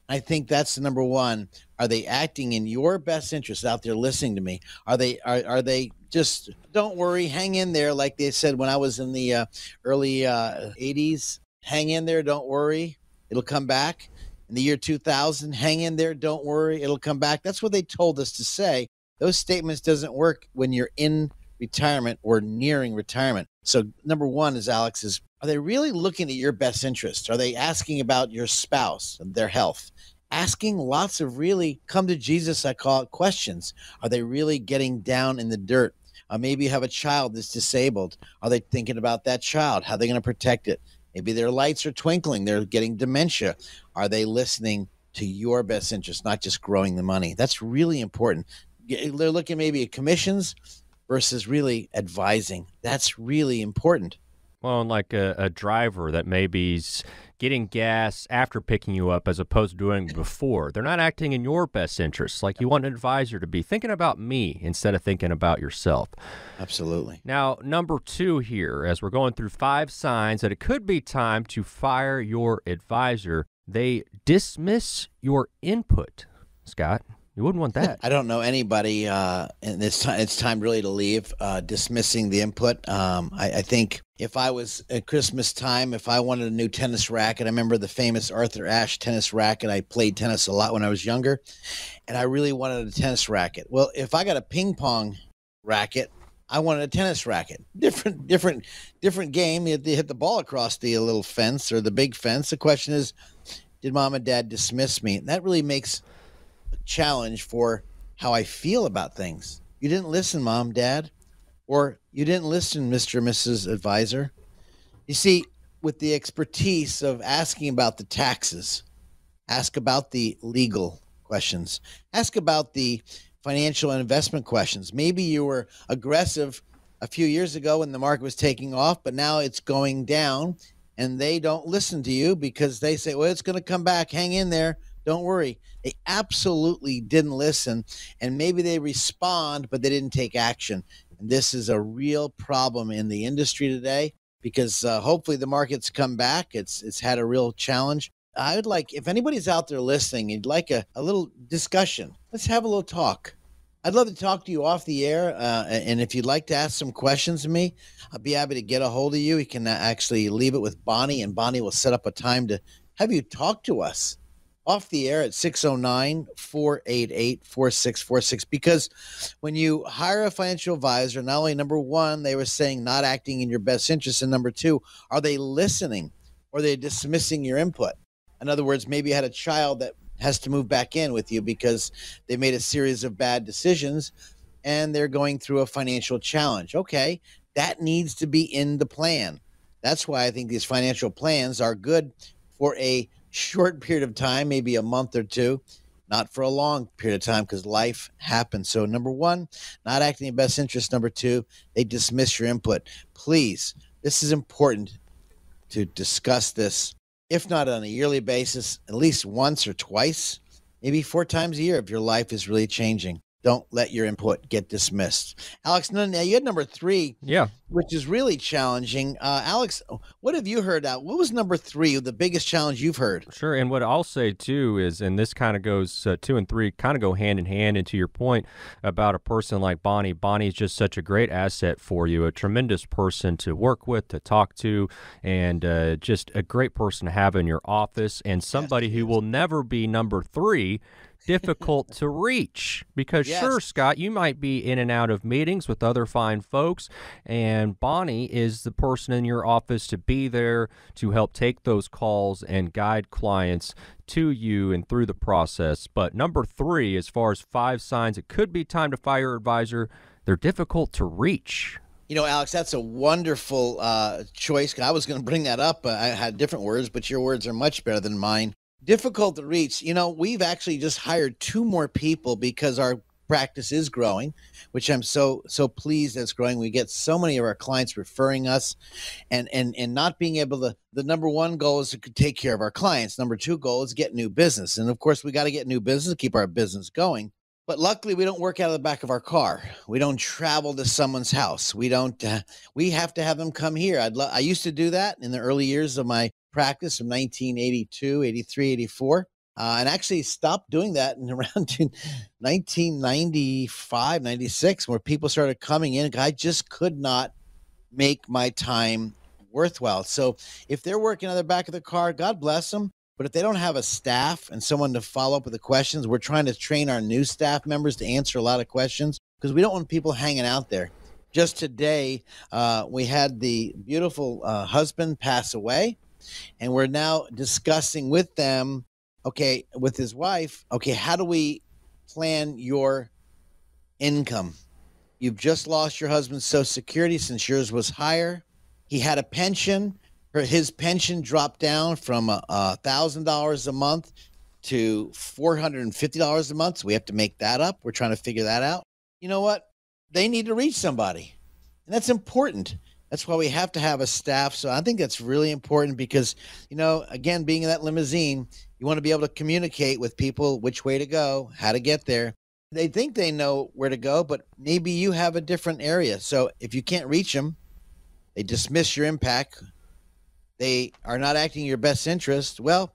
I think that's the number one. Are they acting in your best interest out there listening to me? Are they just, don't worry, hang in there, like they said when I was in the early 80s? Hang in there, don't worry, it'll come back. In the year 2000, hang in there, don't worry, it'll come back. That's what they told us to say. Those statements doesn't work when you're in retirement or nearing retirement. So number one is, Alex, is are they really looking at your best interest? Are they asking about your spouse and their health? Asking lots of really come to Jesus, I call it, questions. Are they really getting down in the dirt? Maybe you have a child that's disabled. Are they thinking about that child? How are they going to protect it? Maybe their lights are twinkling. They're getting dementia. Are they listening to your best interest, not just growing the money? That's really important. They're looking maybe at commissions versus really advising. That's really important. Well, like a driver that maybe's getting gas after picking you up as opposed to doing it before. They're not acting in your best interest. Like you want an advisor to be thinking about me instead of thinking about yourself. Absolutely. Now, number 2 here, as we're going through 5 signs that it could be time to fire your advisor, they dismiss your input. Scott, you wouldn't want that. I don't know anybody, and it's time really to leave, dismissing the input. I think if I was at Christmas time, if I wanted a new tennis racket, I remember the famous Arthur Ashe tennis racket. I played tennis a lot when I was younger, and I really wanted a tennis racket. Well, if I got a ping pong racket, I wanted a tennis racket. Different game. You hit the ball across the little fence or the big fence. The question is, did mom and dad dismiss me? And that really makes a challenge for how I feel about things. You didn't listen, mom, dad, or you didn't listen, Mr. or Mrs. Advisor. You see, with the expertise of asking about the taxes, ask about the legal questions, ask about the financial and investment questions. Maybe you were aggressive a few years ago when the market was taking off, but now it's going down and they don't listen to you because they say, well, it's going to come back. Hang in there. Don't worry. They absolutely didn't listen, and maybe they respond, but they didn't take action. And this is a real problem in the industry today because hopefully the market's come back. It's had a real challenge. I would like, if anybody's out there listening, you'd like a little discussion, let's have a little talk. I'd love to talk to you off the air. And if you'd like to ask some questions to me, I'll be happy to get a hold of you. You can actually leave it with Bonnie, and Bonnie will set up a time to have you talk to us off the air at 609-488-4646. Because when you hire a financial advisor, not only, number one, they were saying not acting in your best interest, and number two, are they listening or are they dismissing your input? In other words, maybe you had a child that has to move back in with you because they made a series of bad decisions and they're going through a financial challenge. Okay, that needs to be in the plan. That's why I think these financial plans are good for a short period of time, maybe a month or two, not for a long period of time, because life happens. So number one, not acting in best interest. Number two, they dismiss your input. Please, this is important to discuss this, if not on a yearly basis, at least once or twice, maybe 4 times a year if your life is really changing. Don't let your input get dismissed. Alex, now you had number 3, which is really challenging. Alex, what have you heard out? What was number 3, the biggest challenge you've heard? Sure, and what I'll say too is, and this kind of goes 2 and 3 kind of go hand in hand into your point about a person like Bonnie. Bonnie is just such a great asset for you, a tremendous person to work with, to talk to, and just a great person to have in your office, and somebody who will never be number 3. Difficult to reach because sure, Scott, you might be in and out of meetings with other fine folks, and Bonnie is the person in your office to be there to help take those calls and guide clients to you and through the process. But number 3, as far as 5 signs it could be time to fire your advisor, they're difficult to reach. You know, Alex, that's a wonderful choice. I was going to bring that up. I had different words, but your words are much better than mine. Difficult to reach. You know, we've actually just hired 2 more people because our practice is growing, which I'm so pleased that's growing. We get so many of our clients referring us, and not being able to. The number 1 goal is to take care of our clients. Number 2 goal is get new business, and of course we got to get new business to keep our business going. But luckily, we don't work out of the back of our car. We don't travel to someone's house. We don't. We have to have them come here. I used to do that in the early years of my practice from 1982, 83, 84, and actually stopped doing that in around 1995, 96, where people started coming in. I just could not make my time worthwhile. So if they're working on the back of the car, God bless them. But if they don't have a staff and someone to follow up with the questions, we're trying to train our new staff members to answer a lot of questions because we don't want people hanging out there. Just today, we had the beautiful husband pass away, and we're now discussing with them, okay, with his wife, okay, how do we plan your income? You've just lost your husband's Social Security since yours was higher. He had a pension. His pension dropped down from $1,000 a month to $450 a month. So we have to make that up. We're trying to figure that out. You know what? They need to reach somebody. And that's important. That's why we have to have a staff. So I think that's really important because, you know, again, being in that limousine, you want to be able to communicate with people which way to go, how to get there. They think they know where to go, but maybe you have a different area. So if you can't reach them, they dismiss your impact. They are not acting in your best interest. Well,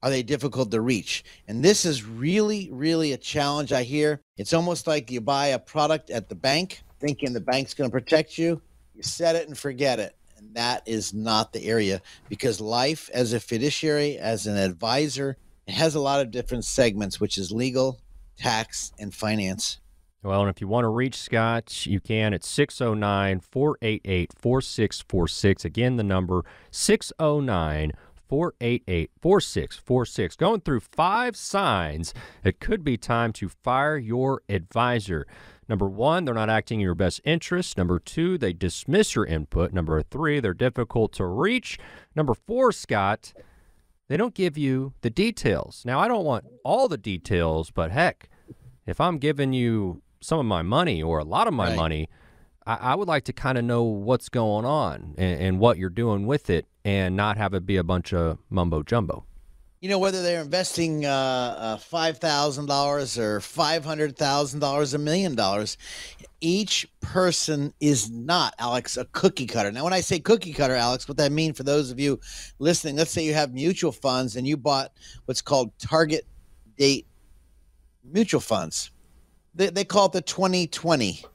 are they difficult to reach? And this is really, really a challenge I hear. It's almost like you buy a product at the bank, thinking the bank's going to protect you. You set it and forget it. And that is not the area because life as a fiduciary, as an advisor, it has a lot of different segments, which is legal, tax, and finance. Well, and if you want to reach Scott, you can at 609-488-4646. Again, the number 609-488-4646. Going through 5 signs it could be time to fire your advisor. Number 1, they're not acting in your best interest. Number 2, they dismiss your input. Number 3, they're difficult to reach. Number 4, Scott, they don't give you the details. Now, I don't want all the details, but heck, if I'm giving you some of my money or a lot of my money, I would like to kind of know what's going on and what you're doing with it and not have it be a bunch of mumbo jumbo. You know, whether they're investing $5,000 or $500,000, $1 million, each person is not, Alex, a cookie cutter. Now, when I say cookie cutter, Alex, what that means for those of you listening, let's say you have mutual funds and you bought what's called target date mutual funds. They call it the 2020,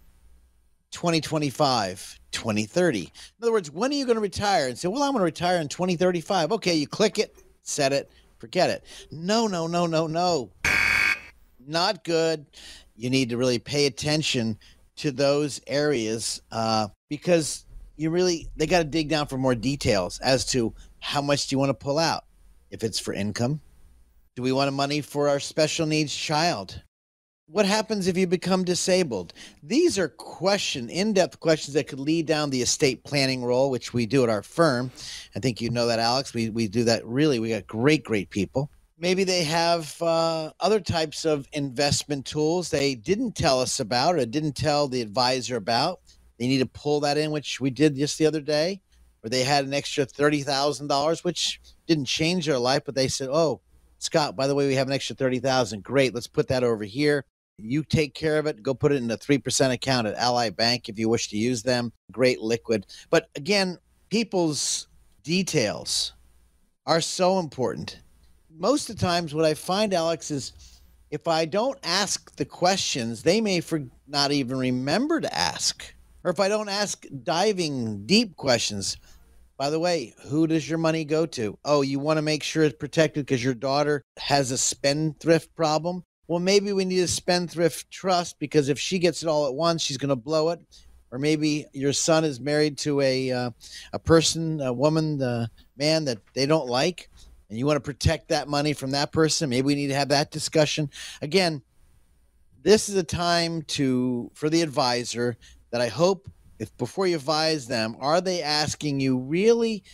2025, 2030. In other words, when are you going to retire? And say, well, I'm going to retire in 2035. Okay, you click it, set it, forget it. No. Not good. You need to really pay attention to those areas because they got to dig down for more details as to how much do you want to pull out. If it's for income, do we want money for our special needs child? What happens if you become disabled? These are in-depth questions that could lead down the estate planning role, which we do at our firm. I think you know that, Alex. We do that really. We got great people. Maybe they have other types of investment tools they didn't tell us about or didn't tell the advisor about. They need to pull that in, which we did just the other day, where they had an extra $30,000, which didn't change their life, but they said, oh, Scott, by the way, we have an extra $30,000. Great. Let's put that over here. You take care of it. Go put it in a 3% account at Ally Bank if you wish to use them. Great liquid. But again, people's details are so important. Most of the times what I find, Alex, is if I don't ask the questions, they may not even remember to ask. Or if I don't ask diving deep questions, by the way, who does your money go to? Oh, you want to make sure it's protected because your daughter has a spendthrift problem? Well, maybe we need a spendthrift trust because if she gets it all at once, she's going to blow it. Or maybe your son is married to a person, a woman, a man that they don't like, and you want to protect that money from that person. Maybe we need to have that discussion. Again, this is a time for the advisor that I hope before you advise them, are they asking you really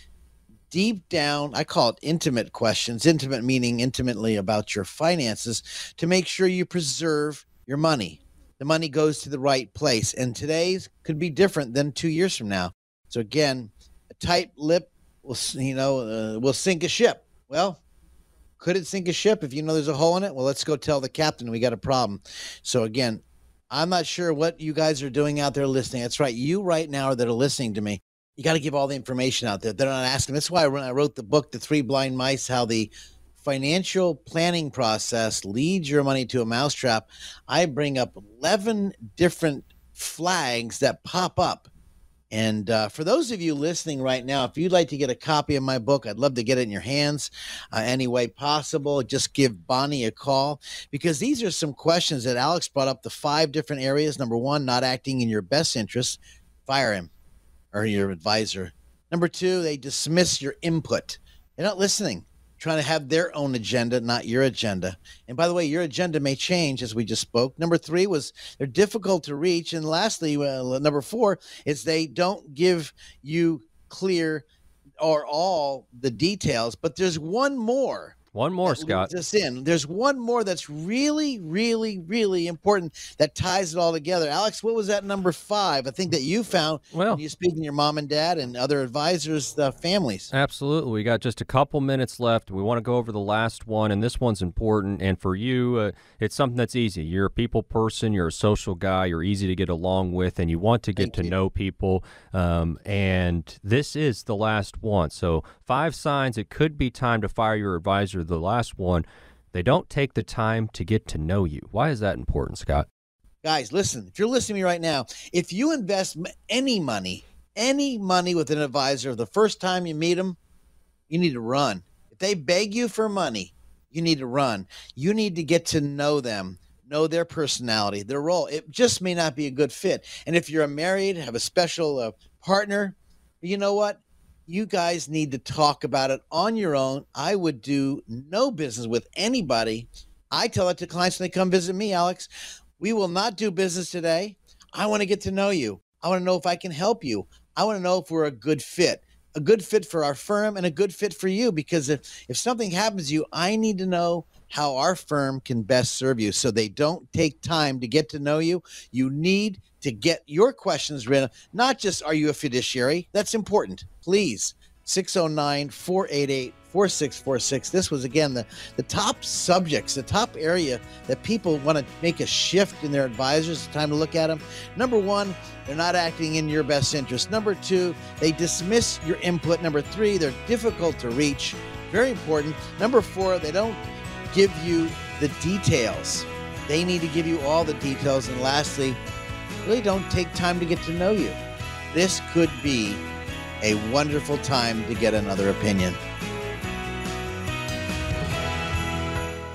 deep down, I call it intimate questions, intimate meaning intimately about your finances, to make sure you preserve your money. The money goes to the right place. And today's could be different than 2 years from now. So again, a tight lip will sink a ship. Well, could it sink a ship if you know there's a hole in it? Well, let's go tell the captain we got a problem. So again, I'm not sure what you guys are doing out there listening. That's right. You right now that are listening to me, you got to give all the information out there. They're not asking. That's why when I wrote the book, The Three Blind Mice, how the financial planning process leads your money to a mousetrap, I bring up 11 different flags that pop up. And for those of you listening right now, if you'd like to get a copy of my book, I'd love to get it in your hands any way possible. Just give Bonnie a call because these are some questions that Alex brought up, the 5 different areas. Number 1, not acting in your best interest. Fire him or your advisor. Number 2, they dismiss your input. They're not listening, trying to have their own agenda, not your agenda. And by the way, your agenda may change as we just spoke. Number 3 was they're difficult to reach. And lastly, number 4 is they don't give you clear or all the details. But there's one more. One more, Scott. There's one more that's really, really, really important that ties it all together. Alex, what was that number 5? I think that you found when you speak to your mom and dad and other advisors, families. Absolutely. We got just a couple minutes left. We want to go over the last one, and this one's important. And for you, it's something that's easy. You're a people person. You're a social guy. You're easy to get along with, and you want to get to know people. And this is the last one. So 5 signs it could be time to fire your advisor. The last one, they don't take the time to get to know you. Why is that important, Scott? Guys, listen, if you're listening to me right now, if you invest any money with an advisor, the first time you meet them, you need to run. If they beg you for money, you need to run. You need to get to know them, know their personality, their role. It just may not be a good fit. And if you're married, have a special partner, you know what? You guys need to talk about it on your own. I would do no business with anybody. I tell it to clients when they come visit me, Alex. We will not do business today. I want to get to know you. I want to know if I can help you. I want to know if we're a good fit for our firm and a good fit for you. Because if something happens to you, I need to know how our firm can best serve you. So they don't take time to get to know you. You need to get your questions written, not just are you a fiduciary? That's important. Please, 609-488-4646. This was, again, the top subjects, the top area that people want to make a shift in their advisors. It's time to look at them. Number 1, they're not acting in your best interest. Number 2, they dismiss your input. Number 3, they're difficult to reach. Very important. Number 4, they don't give you the details. They need to give you all the details. And lastly, really don't take time to get to know you. This could be a wonderful time to get another opinion.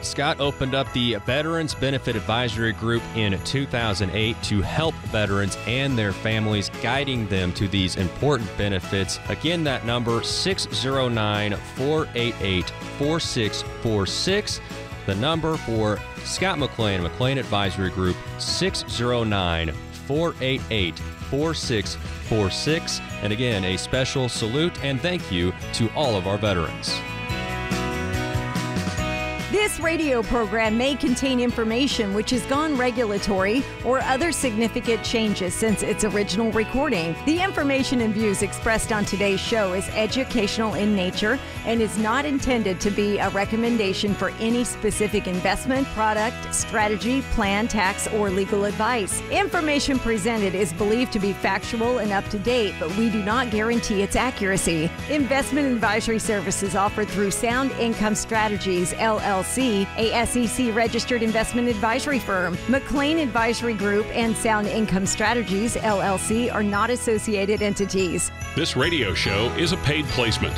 Scott opened up the Veterans Benefit Advisory Group in 2008 to help veterans and their families, guiding them to these important benefits. Again, that number, 609-488-4646. The number for Scott McLean, McLean Advisory Group, 609-488-4646. And again, a special salute and thank you to all of our veterans. This radio program may contain information which has gone regulatory or other significant changes since its original recording. The information and views expressed on today's show is educational in nature and is not intended to be a recommendation for any specific investment, product, strategy, plan, tax, or legal advice. Information presented is believed to be factual and up to date, but we do not guarantee its accuracy. Investment advisory services offered through Sound Income Strategies, LLC, a SEC-registered investment advisory firm. McLean Advisory Group and Sound Income Strategies, LLC, are not associated entities. This radio show is a paid placement.